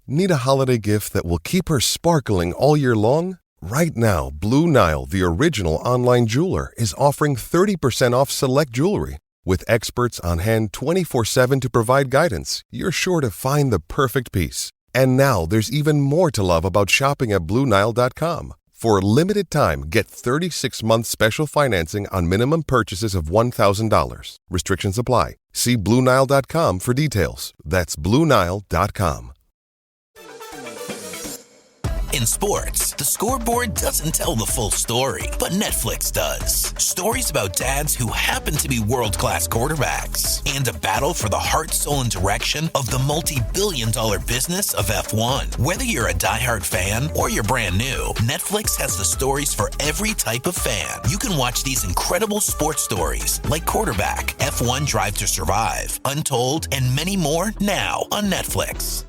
Need a holiday gift that will keep her sparkling all year long? Right now, Blue Nile, the original online jeweler, is offering 30% off select jewelry. With experts on hand 24/7 to provide guidance, you're sure to find the perfect piece. And now there's even more to love about shopping at BlueNile.com. For a limited time, get 36-month special financing on minimum purchases of $1,000. Restrictions apply. See BlueNile.com for details. That's BlueNile.com. In sports, the scoreboard doesn't tell the full story, but Netflix does. Stories about dads who happen to be world-class quarterbacks and a battle for the heart, soul, and direction of the multi-billion-dollar business of F1. Whether you're a diehard fan or you're brand new, Netflix has the stories for every type of fan. You can watch these incredible sports stories like Quarterback, F1 Drive to Survive, Untold, and many more now on Netflix.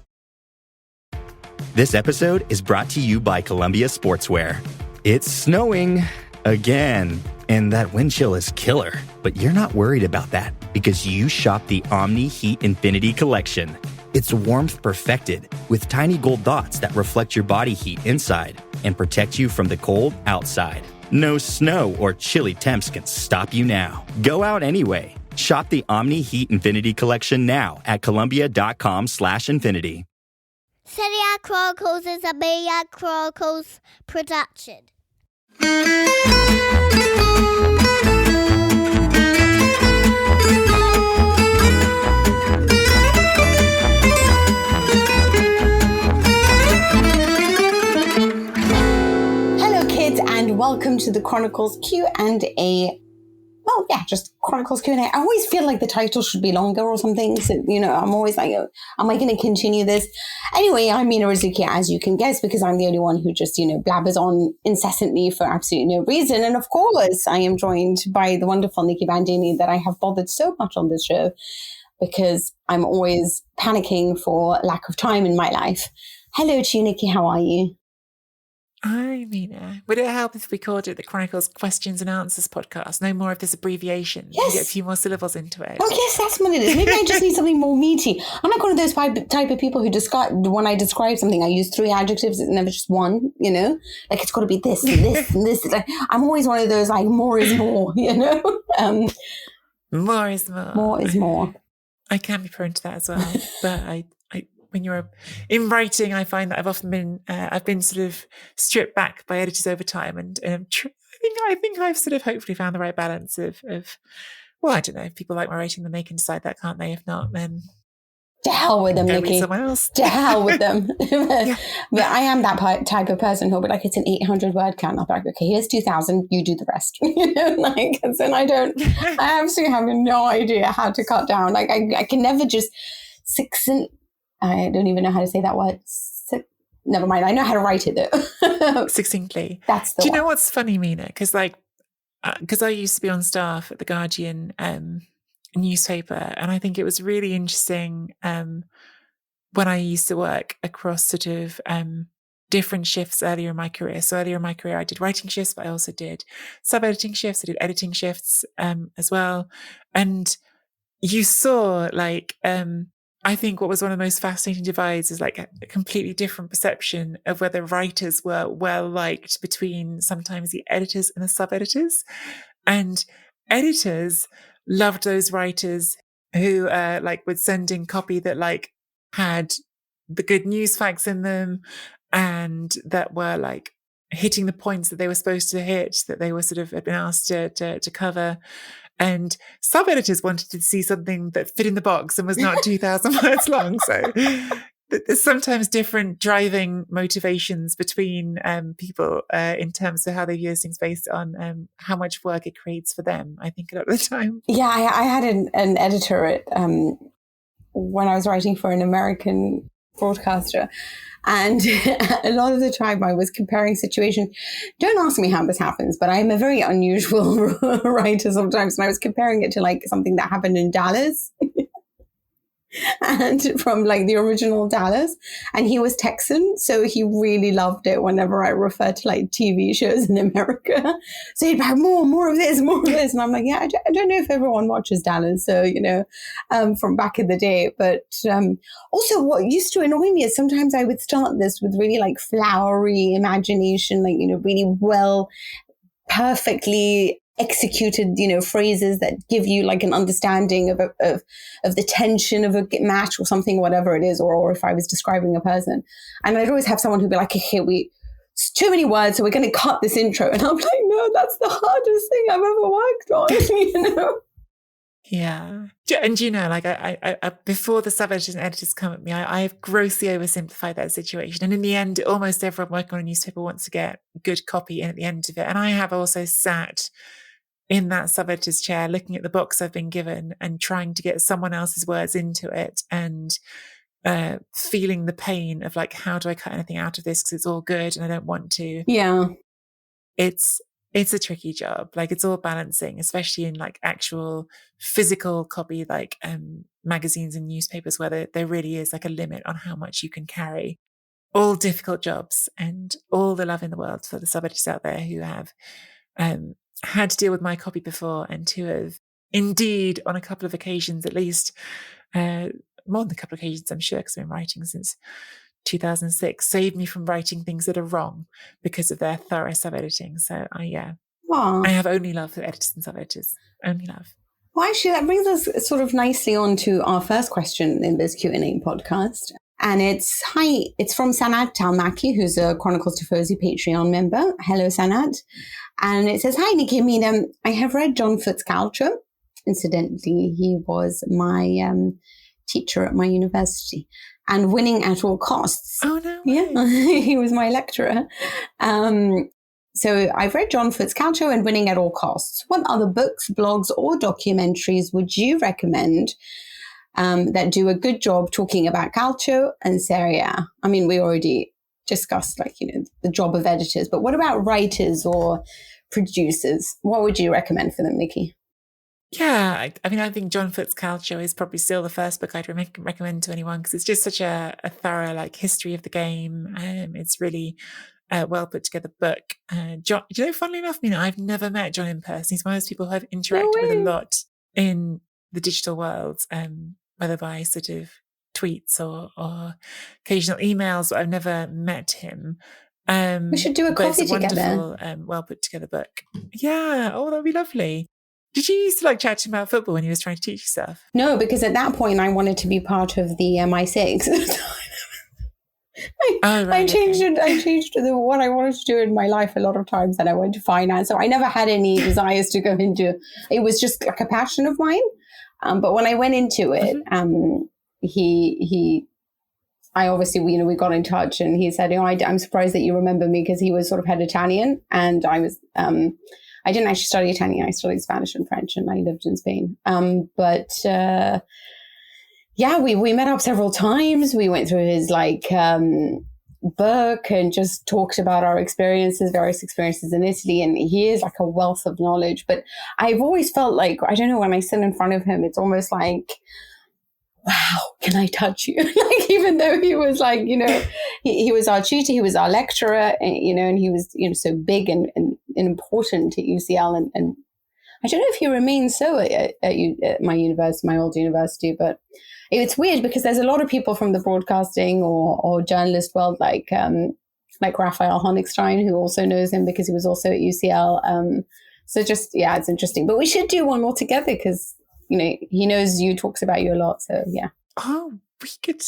This episode is brought to you by Columbia Sportswear. It's snowing again, and that wind chill is killer. But you're not worried about that because you shop the Omni Heat Infinity Collection. It's warmth perfected with tiny gold dots that reflect your body heat inside and protect you from the cold outside. No snow or chilly temps can stop you now. Go out anyway. Shop the Omni Heat Infinity Collection now at Columbia.com/infinity. Serie Chronicles is a Media Chronicles production. Hello kids and welcome to the Chronicles Q&A. Well, yeah, just Chronicles Q&A. I always feel like the title should be longer or something. So, I'm always like, am I going to continue this? Anyway, I'm Mina Rizuki, as you can guess, because I'm the only one who just, blabbers on incessantly for absolutely no reason. And of course, I am joined by the wonderful Nikki Bandini that I have bothered so much on this show because I'm always panicking for lack of time in my life. Hello to you, Nikki. How are you? Hi, Mina. Would it help if we called it the Chronicles Questions and Answers podcast? No more of this abbreviation. Yes. Get a few more syllables into it. Oh, yes, that's what it is. Maybe I just need something more meaty. I'm like one of those type of people who when I describe something, I use 3 adjectives. It's never just one, Like it's got to be this and this and this. Like, I'm always one of those, like, more is more, More is more. More is more. I can be prone to that as well. But when you're in writing, I find that I've often been sort of stripped back by editors over time, and I think I've sort of hopefully found the right balance of well, I don't know. If people like my writing, then they can decide that, can't they? If not, then to hell with them, Nikki. Someone else. To hell with them. Yeah. But I am that type of person who'll be like, it's an 800 word count. I'll be like, okay, here's 2,000. You do the rest. And then I absolutely have no idea how to cut down. Like I can never just I don't even know how to say that word. Never mind. I know how to write it though. Succinctly. That's the Do you one. know what's funny, Mina? Because I used to be on staff at the Guardian newspaper, and I think it was really interesting when I used to work across sort of different shifts earlier in my career. So earlier in my career, I did writing shifts, but I also did sub-editing shifts. I did editing shifts as well. And you saw I think what was one of the most fascinating divides is like a completely different perception of whether writers were well liked between sometimes the editors and the sub-editors. And editors loved those writers who would send in copy that had the good news facts in them and that were hitting the points that they were supposed to hit, that they were sort of had been asked to cover. And sub-editors wanted to see something that fit in the box and was not 2,000 words long. So there's sometimes different driving motivations between people in terms of how they view things based on how much work it creates for them, I think, a lot of the time. Yeah, I had an editor at when I was writing for an American broadcaster. And a lot of the time I was comparing situations. Don't ask me how this happens, but I'm a very unusual writer sometimes. And I was comparing it to something that happened in Dallas. and from like the original Dallas, and he was Texan, so he really loved it whenever I referred to like TV shows in America. So he'd be like, more of this, and I'm like, yeah, I don't know if everyone watches Dallas, so from back in the day. But also, what used to annoy me is sometimes I would start this with really like flowery imagination, like really well, perfectly executed, phrases that give you like an understanding of the tension of a match or something, whatever it is, or if I was describing a person. And I'd always have someone who'd be like, okay, it's too many words, so we're going to cut this intro. And I'm like, no, that's the hardest thing I've ever worked on, Yeah. And like I before the sub-editors and editors come at me, I've grossly oversimplified that situation. And in the end, almost everyone working on a newspaper wants to get good copy in at the end of it. And I have also sat in that sub-editor's chair looking at the box I've been given and trying to get someone else's words into it and feeling the pain of like, how do I cut anything out of this? Because it's all good and I don't want to. Yeah. It's a tricky job. Like it's all balancing, especially in like actual physical copy, like magazines and newspapers, where there really is like a limit on how much you can carry. All difficult jobs, and all the love in the world for the sub-editors out there who have had to deal with my copy before, and who have indeed on a couple of occasions, at least, more than a couple of occasions, I'm sure, because I've been writing since 2006, saved me from writing things that are wrong because of their thorough sub-editing. So I have only love for editors and sub-editors. Only love. Well, actually, that brings us sort of nicely on to our first question in this Q&A podcast. And it's from Sanat Talmaki, who's a Chronicles Tifosi Patreon member. Hello, Sanat. And it says, hi, Nikki. I have read John Foote's Calcio. Incidentally, he was my teacher at my university. And Winning at All Costs. Oh, no. Yeah, he was my lecturer. So I've read John Foote's Calcio and Winning at All Costs. What other books, blogs, or documentaries would you recommend that do a good job talking about Calcio and Serie A? I mean, we already discussed the job of editors, but what about writers or producers? What would you recommend for them, Nikki? Yeah, I think John Foote's Calcio is probably still the first book I'd recommend to anyone, because it's just such a thorough like history of the game. It's really well put together book. John, funnily enough, I've never met John in person. He's one of those people who I've interacted with a lot in the digital world, whether by sort of tweets or occasional emails, but I've never met him. We should do a coffee together. Wonderful, well put together book. Yeah, that'd be lovely. Did you used to like chat to him about football when he was trying to teach you stuff? No, because at that point I wanted to be part of the MI6. I changed what I wanted to do in my life a lot of times, and I went to finance. So I never had any desires to go into. It was just like a passion of mine. But when I went into it, I obviously, we got in touch, and he said, I'm surprised that you remember me, because he was sort of head Italian, and I was. I didn't actually study Italian. I studied Spanish and French, and I lived in Spain. We met up several times. We went through his book and just talked about our various experiences in Italy. And he is like a wealth of knowledge. But I've always felt like, I don't know, when I sit in front of him, it's almost like, wow, can I touch you? Even though he was he was our tutor, he was our lecturer, and he was, so big and important at UCL. And I don't know if he remains so at my university, my old university, but it's weird because there's a lot of people from the broadcasting or journalist world, like Raphael Honigstein, who also knows him because he was also at UCL. So just, it's interesting. But we should do one all together because, he knows you, talks about you a lot. So, yeah. Oh, we could.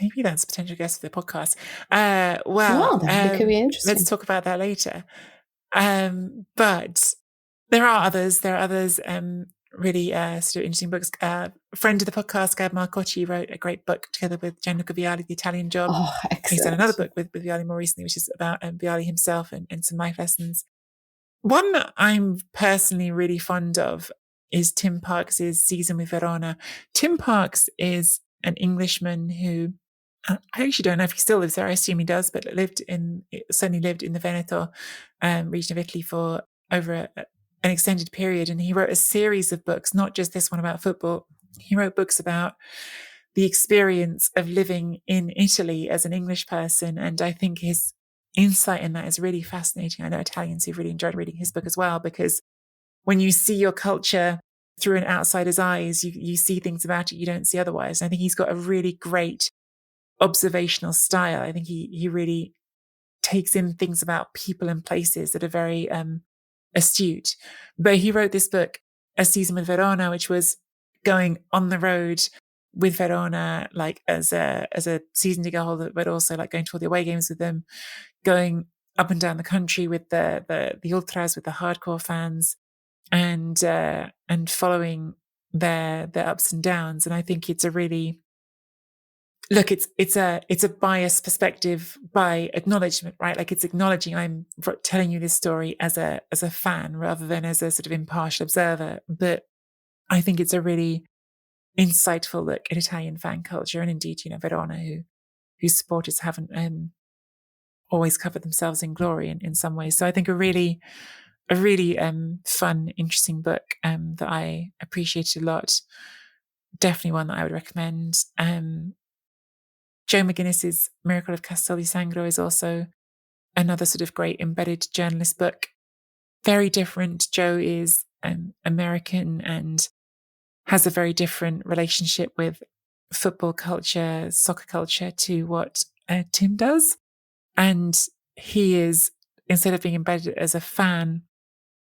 Maybe that's a potential guest for the podcast. That could be interesting. Let's talk about that later. But there are others. Really sort of interesting books. A friend of the podcast, Gab Marcotti, wrote a great book together with Gianluca Vialli, The Italian Job. Oh, excellent. He's done another book with Vialli more recently, which is about Vialli himself and some life lessons. One that I'm personally really fond of is Tim Parks' Season with Verona. Tim Parks is an Englishman who, I actually don't know if he still lives there. I assume he does, but certainly lived in the Veneto region of Italy for over an extended period. And he wrote a series of books, not just this one about football. He wrote books about the experience of living in Italy as an English person. And I think his insight in that is really fascinating. I know Italians who've really enjoyed reading his book as well, because when you see your culture through an outsider's eyes, you see things about it you don't see otherwise. And I think he's got a really great observational style. I think he really takes in things about people and places that are very astute. But he wrote this book, A Season with Verona, which was going on the road with Verona, like as a season ticket holder, but also like going to all the away games with them, going up and down the country with the ultras, with the hardcore fans, and following their ups and downs. And I think it's a really it's a biased perspective by acknowledgement, right? Like it's acknowledging I'm telling you this story as a fan rather than as a sort of impartial observer. But I think it's a really insightful look at Italian fan culture, and indeed, Verona, whose supporters haven't always covered themselves in glory in some ways. So I think a really fun, interesting book that I appreciated a lot. Definitely one that I would recommend. Joe McGuinness's Miracle of Castel di Sangro is also another sort of great embedded journalist book. Very different. Joe is American and has a very different relationship with football culture, soccer culture to what Tim does. And he is, instead of being embedded as a fan,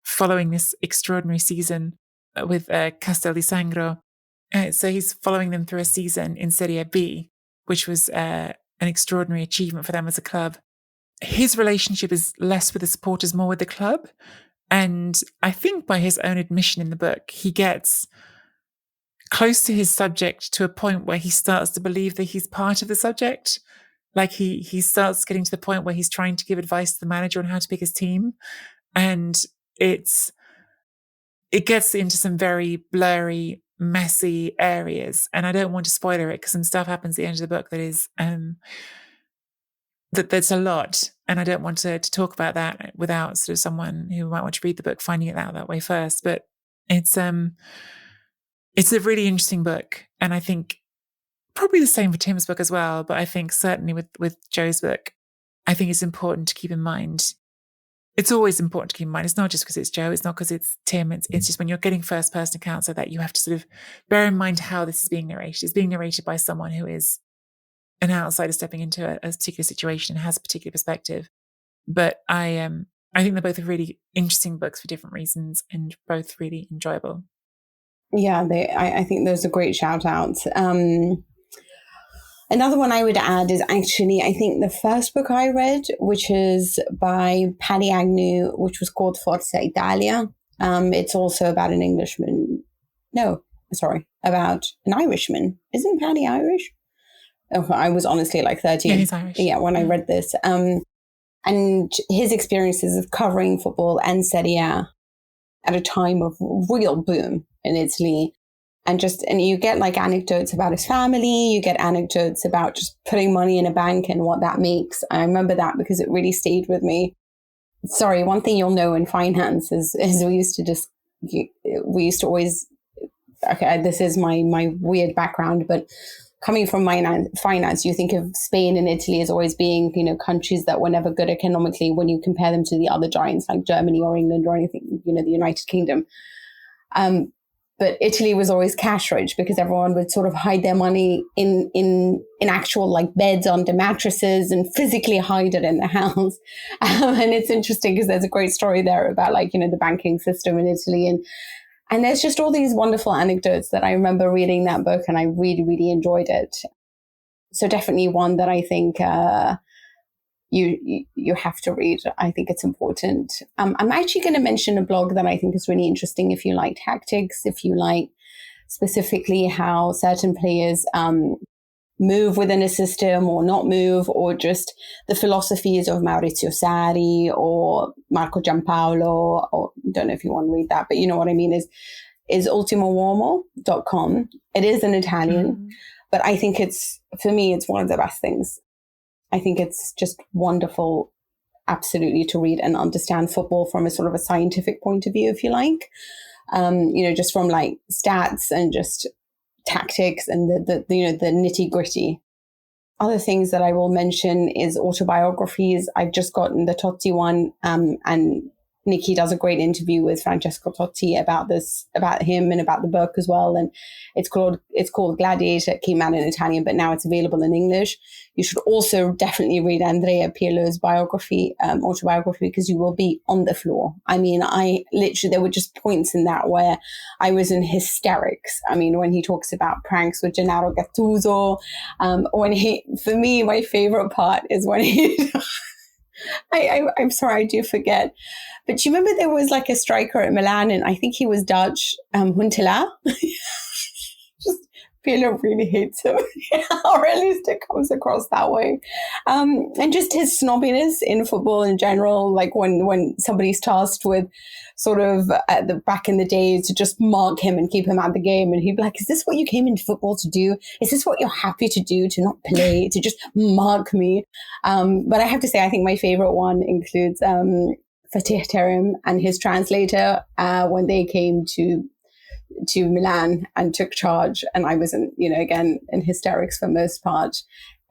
following this extraordinary season with Castel di Sangro. So he's following them through a season in Serie B, which was an extraordinary achievement for them as a club. His relationship is less with the supporters, more with the club. And I think by his own admission in the book, he gets close to his subject to a point where he starts to believe that he's part of the subject. Like he starts getting to the point where he's trying to give advice to the manager on how to pick his team. And it gets into some very blurry, messy areas. And I don't want to spoiler it because some stuff happens at the end of the book that is that's a lot. And I don't want to talk about that without sort of someone who might want to read the book finding it out that way first. But it's a really interesting book. And I think probably the same for Tim's book as well. But I think certainly with Joe's book, I think it's important to keep in mind. It's always important to keep in mind. It's not just because it's Joe. It's not because it's Tim. It's just when you're getting first person accounts of that, you have to sort of bear in mind how this is being narrated. It's being narrated by someone who is an outsider stepping into a particular situation and has a particular perspective. But I think they're both really interesting books for different reasons and both really enjoyable. Yeah, I think those are great shout outs. Another one I would add is actually, I think the first book I read, which is by Paddy Agnew, which was called Forza Italia. It's also about an Englishman. No, sorry, about an Irishman. Isn't Paddy Irish? Oh, I was honestly like 13. Yeah, he's Irish. Yeah, when I read this. And his experiences of covering football and Serie A at a time of real boom in Italy. And you get like anecdotes about his family, you get anecdotes about just putting money in a bank and what that makes. I remember that because it really stayed with me. Sorry, one thing you'll know in finance is we used to always, okay, this is my weird background, but coming from finance, you think of Spain and Italy as always being, countries that were never good economically when you compare them to the other giants like Germany or England or anything, the United Kingdom. But Italy was always cash rich because everyone would sort of hide their money in actual like beds under mattresses and physically hide it in the house. And it's interesting because there's a great story there about like, the banking system in Italy. And there's just all these wonderful anecdotes that I remember reading that book and I really, really enjoyed it. So definitely one that I think you have to read. I think it's important. I'm actually going to mention a blog that I think is really interesting if you like tactics, if you like specifically how certain players move within a system or not move, or just the philosophies of Maurizio Sarri or Marco Giampaolo, or don't know if you want to read that, but you know what I mean, is ultimouomo.com. It is in Italian, but I think for me, it's one of the best things. I think it's just wonderful, absolutely, to read and understand football from a sort of a scientific point of view, if you like. Just from like stats and just tactics and the nitty gritty. Other things that I will mention is autobiographies. I've just gotten the Totti one, and Nikki does a great interview with Francesco Totti about him and about the book as well. And it's called Gladiator. It came out in Italian, but now it's available in English. You should also definitely read Andrea Pirlo's autobiography, because you will be on the floor. I mean, there were just points in that where I was in hysterics. I mean, when he talks about pranks with Gennaro Gattuso, for me, my favorite part is when he, I'm sorry, I do forget. But you remember there was like a striker at Milan, and I think he was Dutch, Huntelaar. Just Pirlo really hates him, or at least it comes across that way. And just his snobbiness in football in general, like when somebody's tasked with sort of back in the day to just mark him and keep him out of the game, and he'd be like, is this what you came into football to do? Is this what you're happy to do, to not play, to just mark me? But I have to say, I think my favorite one includes Fatih Terim and his translator when they came to Milan and took charge, and I was in hysterics for most part.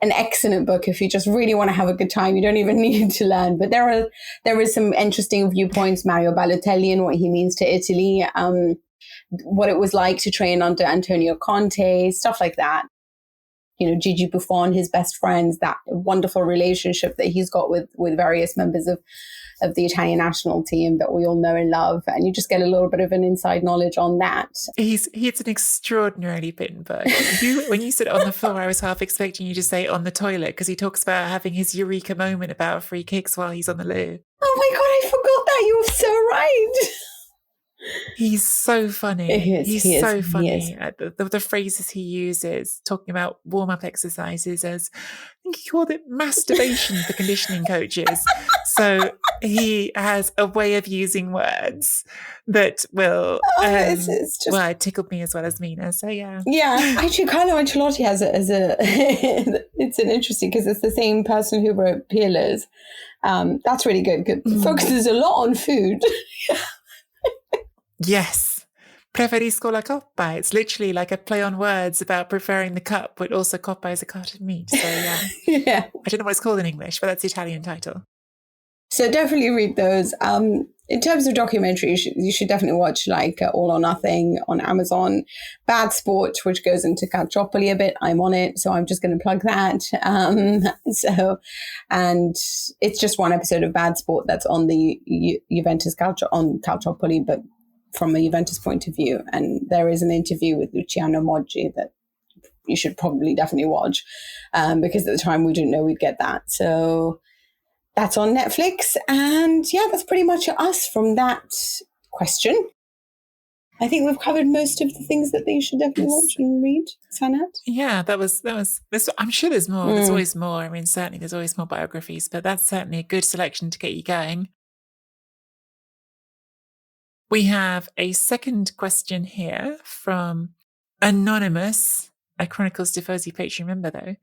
An excellent book if you just really want to have a good time. You don't even need to learn, but there is some interesting viewpoints. Mario Balotelli and what he means to Italy, what it was like to train under Antonio Conte, stuff like that. Gigi Buffon, his best friends, that wonderful relationship that he's got with various members of the Italian national team that we all know and love. And you just get a little bit of an inside knowledge on that. It's an extraordinarily written book. When you said on the floor, I was half expecting you to say on the toilet, because he talks about having his eureka moment about free kicks while he's on the loo. Oh my God, I forgot that. You're so right. He's so funny. He's so funny. The phrases he uses, talking about warm-up exercises as, I think he called it masturbation for conditioning coaches. So he has a way of using words that will, it tickled me as well as Mina. So yeah. Yeah, actually Carlo Ancelotti has it's an interesting, because it's the same person who wrote Pirlo's. That's really good. Focuses a lot on food. Yes. Preferisco la coppa. It's literally like a play on words about preferring the cup, but also coppa is a cut of meat. So yeah. Yeah. I don't know what it's called in English, but that's the Italian title. So definitely read those. In terms of documentaries, you should definitely watch like All or Nothing on Amazon, Bad Sport, which goes into Calciopoli a bit. I'm on it, so I'm just going to plug that. And it's just one episode of Bad Sport that's on the Juventus on Calciopoli, but from a Juventus point of view. And there is an interview with Luciano Moggi that you should probably definitely watch, because at the time we didn't know we'd get that. So that's on Netflix. And yeah, that's pretty much us from that question. I think we've covered most of the things that they should definitely watch and read. Sanat? Yeah, that was this. I'm sure there's more. There's always more. I mean, certainly there's always more biographies, but that's certainly a good selection to get you going. We have a second question here from Anonymous, a Chronicles Tifosi Patreon member, though.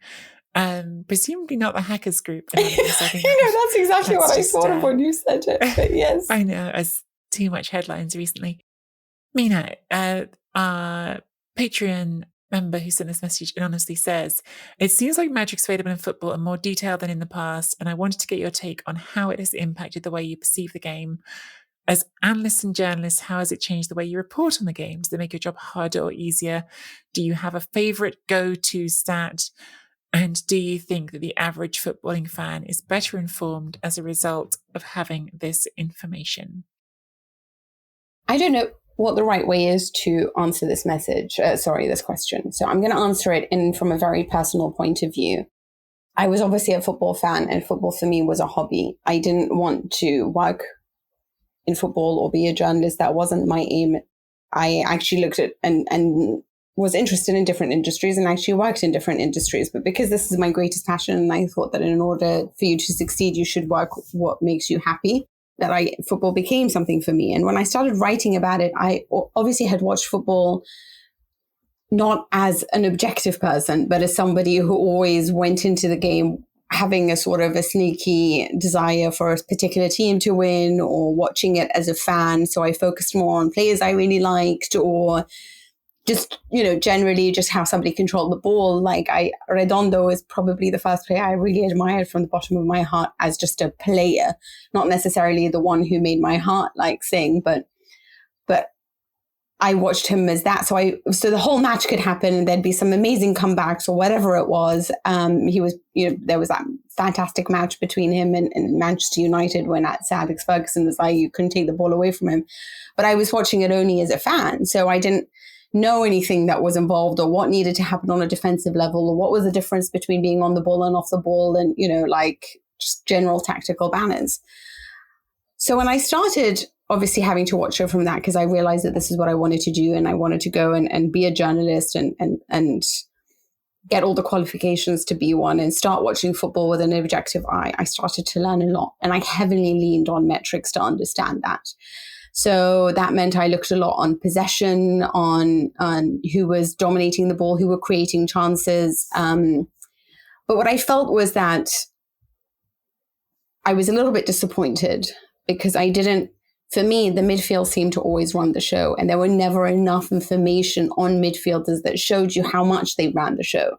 Presumably not the hackers group. Anonymous, I think that's exactly what I thought of when you said it. But yes. I know, as too much headlines recently. Mina, our Patreon member who sent this message anonymously says, it seems like magic's available in football in more detail than in the past, and I wanted to get your take on how it has impacted the way you perceive the game. As analysts and journalists, how has it changed the way you report on the game? Does it make your job harder or easier? Do you have a favourite go-to stat? And do you think that the average footballing fan is better informed as a result of having this information? I don't know what the right way is to answer this this question. So I'm going to answer it from a very personal point of view. I was obviously a football fan, and football for me was a hobby. I didn't want to work in football or be a journalist. That wasn't my aim. I actually looked at and was interested in different industries and actually worked in different industries. But because this is my greatest passion, and I thought that in order for you to succeed, you should work what makes you happy, football became something for me. And when I started writing about it, I obviously had watched football not as an objective person, but as somebody who always went into the game having a sort of a sneaky desire for a particular team to win, or watching it as a fan. So I focused more on players I really liked, or just, generally just how somebody controlled the ball. Like Redondo is probably the first player I really admired from the bottom of my heart as just a player, not necessarily the one who made my heart like sing, but I watched him as that. So the whole match could happen and there'd be some amazing comebacks or whatever it was. He was, there was that fantastic match between him and Manchester United when Sir Alex Ferguson was like, you couldn't take the ball away from him. But I was watching it only as a fan. So I didn't know anything that was involved or what needed to happen on a defensive level or what was the difference between being on the ball and off the ball and, like just general tactical balance. So when I started obviously having to watch it from that, because I realized that this is what I wanted to do and I wanted to go and be a journalist and get all the qualifications to be one and start watching football with an objective eye, I started to learn a lot. And I heavily leaned on metrics to understand that. So that meant I looked a lot on possession, on who was dominating the ball, who were creating chances. But what I felt was that I was a little bit disappointed because for me, the midfield seemed to always run the show, and there were never enough information on midfielders that showed you how much they ran the show.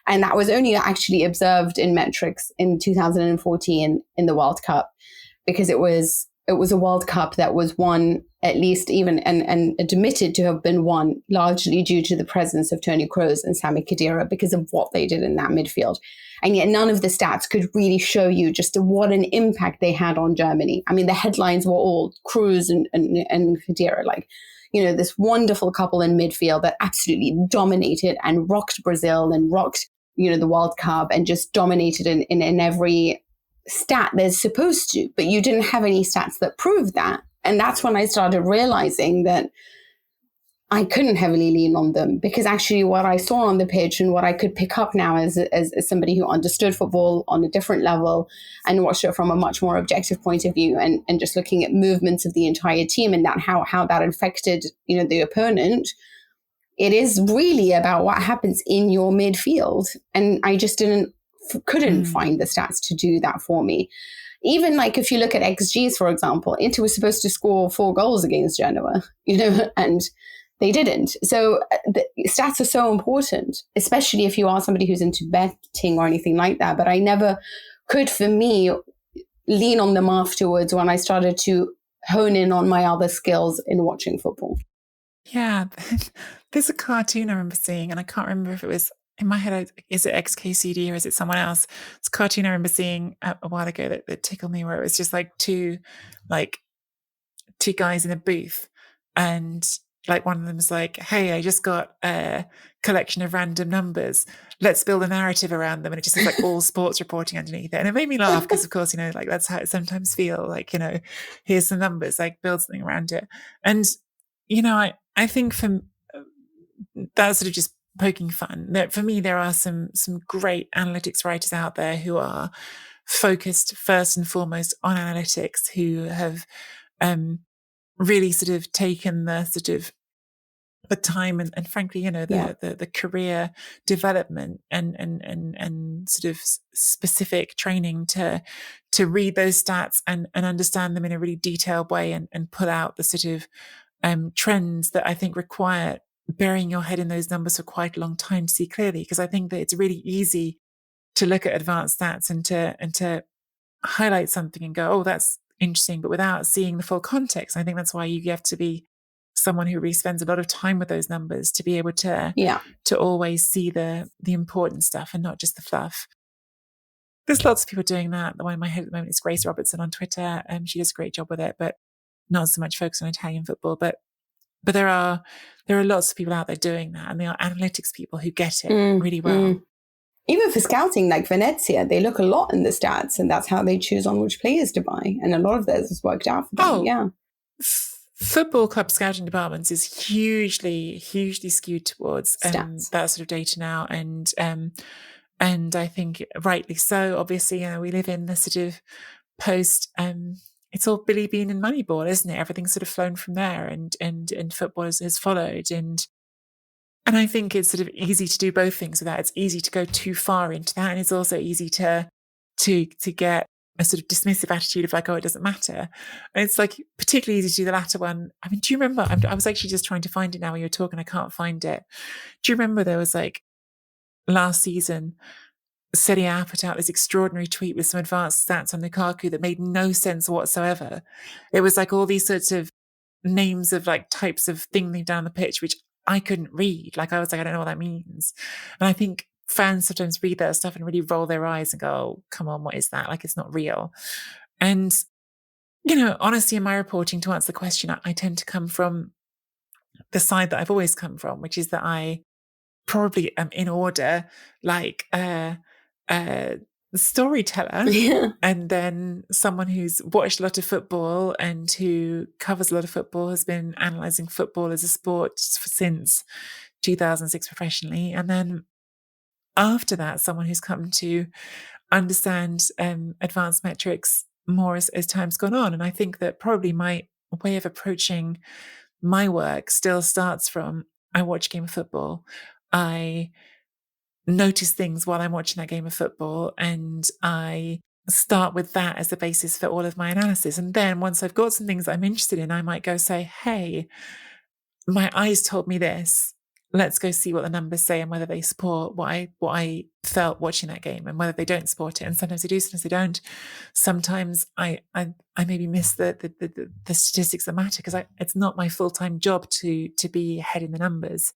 And that was only actually observed in metrics in 2014 in the World Cup, because it was a World Cup that was won, at least even and admitted to have been won largely due to the presence of Toni Kroos and Sami Khedira because of what they did in that midfield. And yet none of the stats could really show you just what an impact they had on Germany. I mean, the headlines were all Kroos and Khedira, like, this wonderful couple in midfield that absolutely dominated and rocked Brazil and rocked, the World Cup and just dominated in every stat they're supposed to. But you didn't have any stats that proved that. And that's when I started realizing that I couldn't heavily lean on them, because actually what I saw on the pitch and what I could pick up now as somebody who understood football on a different level and watched it from a much more objective point of view and just looking at movements of the entire team and that how that affected, the opponent, it is really about what happens in your midfield. And I just couldn't find the stats to do that for me. Even like if you look at XGs, for example, Inter was supposed to score 4 goals against Genoa, and they didn't. So the stats are so important, especially if you are somebody who's into betting or anything like that. But I never could, for me, lean on them afterwards when I started to hone in on my other skills in watching football. Yeah, there's a cartoon I remember seeing, and I can't remember if it was, in my head, is it XKCD or is it someone else? It's a cartoon I remember seeing a while ago that tickled me, where it was just like two guys in a booth, and like one of them was like, hey, I just got a collection of random numbers. Let's build a narrative around them. And it just was like all sports reporting underneath it. And it made me laugh because, of course, like that's how it sometimes feels like, here's some numbers, like build something around it. And, I think from that sort of just poking fun, that for me, there are some great analytics writers out there who are focused first and foremost on analytics, who have really sort of taken the time and frankly, the career development and sort of specific training to read those stats and understand them in a really detailed way and pull out the sort of trends that I think require burying your head in those numbers for quite a long time to see clearly. Because I think that it's really easy to look at advanced stats and to highlight something and go, oh, that's interesting, but without seeing the full context. I think that's why you have to be someone who really spends a lot of time with those numbers to be able to always see the important stuff and not just the fluff. There's lots of people doing that. The one in my head at the moment is Grace Robertson on Twitter. She does a great job with it, but not so much focused on Italian football. But there are lots of people out there doing that, and they are analytics people who get it really well. Even for scouting, like Venezia, they look a lot in the stats, and that's how they choose on which players to buy. And a lot of theirs has worked out for them. Football club scouting departments is hugely skewed towards that sort of data now, and I think rightly so. Obviously, we live in the sort of post. It's all Billy Bean and Moneyball, isn't it? Everything's sort of flown from there, and football has followed, and I think it's sort of easy to do both things with that. It's easy to go too far into that, and it's also easy to get a sort of dismissive attitude of like, oh, it doesn't matter. And it's like particularly easy to do the latter one. I mean, do you remember? I was actually just trying to find it now when you were talking. I can't find it. Do you remember there was like last season, Serie A put out this extraordinary tweet with some advanced stats on Lukaku that made no sense whatsoever. It was like all these sorts of names of like types of thing they've done on the pitch, which I couldn't read. Like I was like, I don't know what that means. And I think fans sometimes read that stuff and really roll their eyes and go, oh, come on, what is that? Like it's not real. And, you know, honestly, in my reporting, to answer the question, I tend to come from the side that I've always come from, which is that I probably am in order, like a storyteller, and then someone who's watched a lot of football and who covers a lot of football, has been analysing football as a sport since 2006 professionally. And then after that, someone who's come to understand advanced metrics more as time's gone on. And I think that probably my way of approaching my work still starts from, I watch a game of football, I notice things while I'm watching that game of football, and I start with that as the basis for all of my analysis. And then once I've got some things I'm interested in, I might go say, hey, my eyes told me this. Let's go see what the numbers say and whether they support what I felt watching that game, and whether they don't support it. And sometimes they do, sometimes they don't. Sometimes I maybe miss the statistics that matter, because it's not my full-time job to be ahead in the numbers.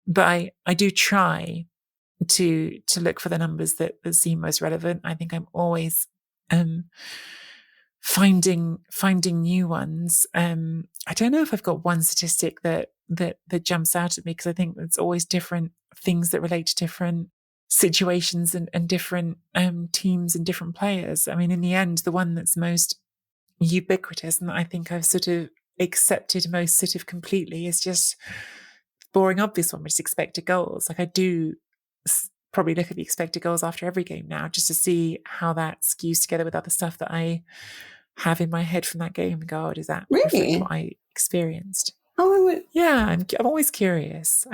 But I do try to look for the numbers that seem most relevant. I think I'm always finding new ones. I don't know if I've got one statistic that jumps out at me, because I think it's always different things that relate to different situations and different teams and different players. I mean, in the end, the one that's most ubiquitous and that I think I've sort of accepted most sort of completely is just boring, obvious one, which is expected goals. Like I do probably look at the expected goals after every game now, just to see how that skews together with other stuff that I have in my head from that game and go, oh, does that reflect what I experienced? Oh, yeah, I'm always curious.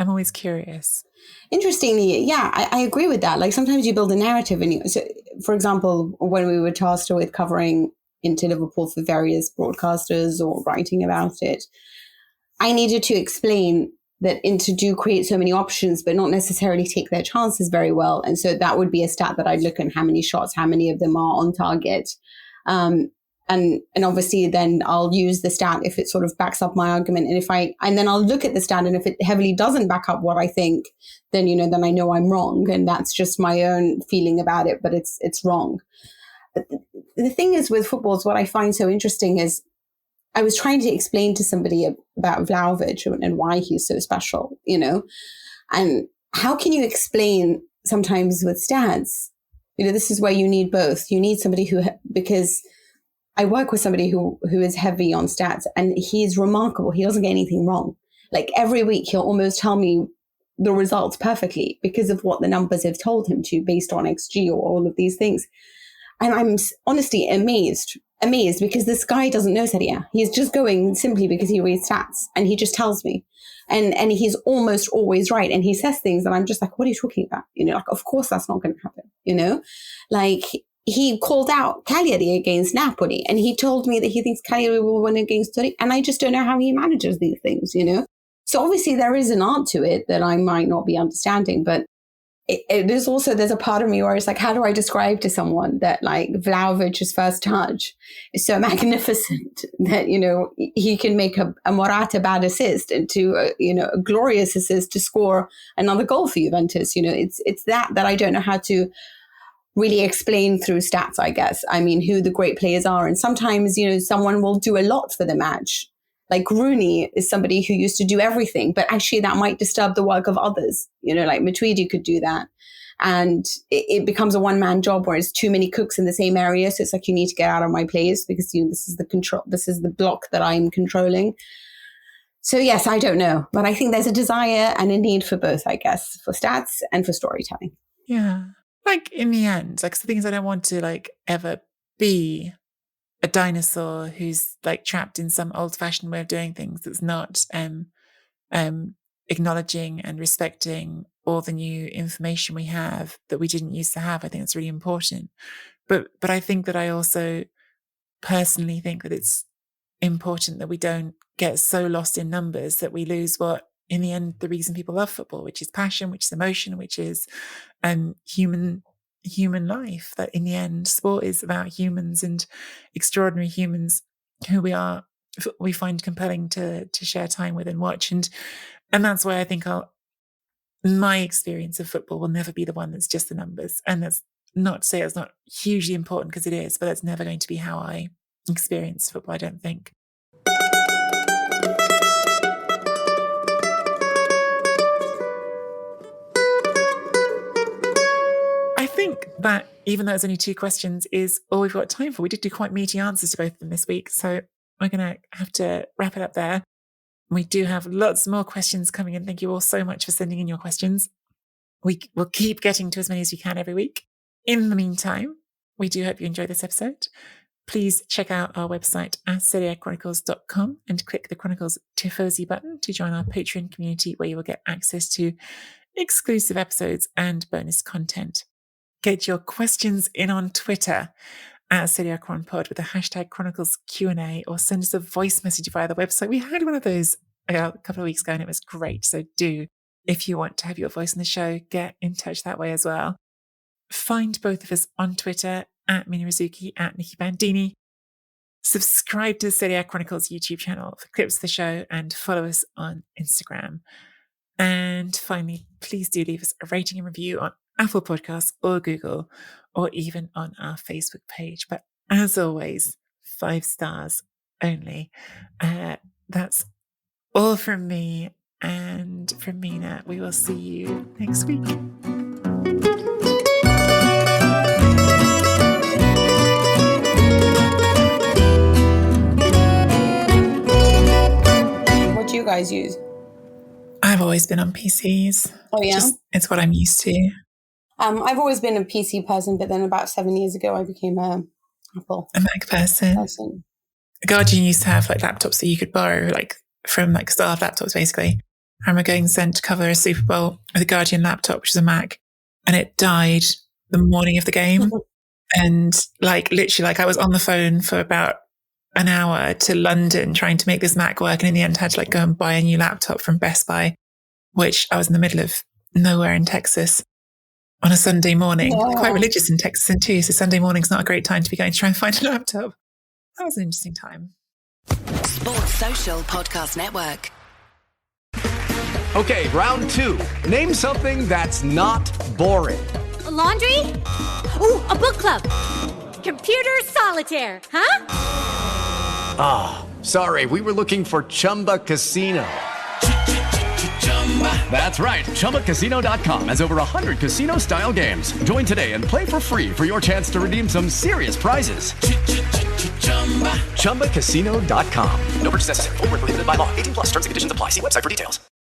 Interestingly, yeah, I agree with that. Like sometimes you build a narrative, and so, for example, when we were tasked with covering into Liverpool for various broadcasters or writing about it, I needed to explain that Inter do create so many options, but not necessarily take their chances very well. And so that would be a stat that I'd look at: how many shots, how many of them are on target. And obviously then I'll use the stat if it sort of backs up my argument. And then I'll look at the stat, and if it heavily doesn't back up what I think, then, then I know I'm wrong. And that's just my own feeling about it, but it's wrong. But the thing is with football, is what I find so interesting is, I was trying to explain to somebody about Vlahovic and why he's so special, and how can you explain sometimes with stats? This is where you need both. You need somebody because I work with somebody who is heavy on stats, and he's remarkable. He doesn't get anything wrong. Like every week, he'll almost tell me the results perfectly because of what the numbers have told him to, based on XG or all of these things. And I'm honestly amazed because this guy doesn't know Serie A. He's just going simply because he reads stats, and he just tells me. And he's almost always right. And he says things and I'm just like, what are you talking about? Like, of course that's not going to happen, Like he called out Cagliari against Napoli, and he told me that he thinks Cagliari will win against Serie, and I just don't know how he manages these things, So obviously there is an art to it that I might not be understanding, but there's a part of me where it's like, how do I describe to someone that like Vlahovic's first touch is so magnificent that, he can make a Morata bad assist into a glorious assist to score another goal for Juventus. It's that I don't know how to really explain through stats, I guess. I mean, who the great players are. And sometimes, someone will do a lot for the match. Like Rooney is somebody who used to do everything, but actually that might disturb the work of others. Like Matuidi could do that. And it becomes a one-man job where it's too many cooks in the same area. So it's like, you need to get out of my place because this is the control. This is the block that I'm controlling. So yes, I don't know, but I think there's a desire and a need for both, I guess, for stats and for storytelling. Yeah. Like in the end, like the things I don't want to like ever be a dinosaur who's like trapped in some old-fashioned way of doing things that's not acknowledging and respecting all the new information we have that we didn't used to have. I think it's really important. But I think that I also personally think that it's important that we don't get so lost in numbers that we lose what, in the end, the reason people love football, which is passion, which is emotion, which is human life. That in the end, sport is about humans and extraordinary humans who we find compelling to share time with and watch. And that's why I think my experience of football will never be the one that's just the numbers. And that's not to say it's not hugely important, because it is, but that's never going to be how I experience football, I don't think. I think that even though it's only 2 questions is all we've got time for. We did do quite meaty answers to both of them this week, so we're going to have to wrap it up there. We do have lots more questions coming in. Thank you all so much for sending in your questions. We will keep getting to as many as we can every week. In the meantime, we do hope you enjoyed this episode. Please check out our website at seriechronicles.com and click the Chronicles Tifosi button to join our Patreon community, where you will get access to exclusive episodes and bonus content. Get your questions in on Twitter at Serie Pod with the hashtag Chronicles Q&A, or send us a voice message via the website. We had one of those a couple of weeks ago and it was great. So do, if you want to have your voice in the show, get in touch that way as well. Find both of us on Twitter at Mina Rizuki, at Nikki Bandini. Subscribe to the Serie Chronicles YouTube channel for clips of the show, and follow us on Instagram. And finally, please do leave us a rating and review on Apple Podcasts or Google, or even on our Facebook page. But as always, 5 stars only. That's all from me and from Mina. We will see you next week. What do you guys use? I've always been on PCs. Oh, yeah? It's what I'm used to. I've always been a PC person, but then about 7 years ago, I became a Mac person. The Guardian used to have like laptops that you could borrow, like from like starved laptops, basically. I remember getting sent to cover a Super Bowl with a Guardian laptop, which is a Mac, and it died the morning of the game. And like literally, like I was on the phone for about an hour to London trying to make this Mac work, and in the end had to like go and buy a new laptop from Best Buy, which I was in the middle of nowhere in Texas on a Sunday morning. Yeah. Quite religious in Texas too, so Sunday morning's not a great time to be going to try and find a laptop. That was an interesting time. Sports Social Podcast Network. Okay, round 2. Name something that's not boring. A laundry? Ooh, a book club. Computer solitaire, huh? Ah, sorry, we were looking for Chumba Casino. That's right, ChumbaCasino.com has over 100 casino-style games. Join today and play for free for your chance to redeem some serious prizes. ChumbaCasino.com. No purchase necessary. Void where prohibited by law. 18+ terms and conditions apply. See website for details.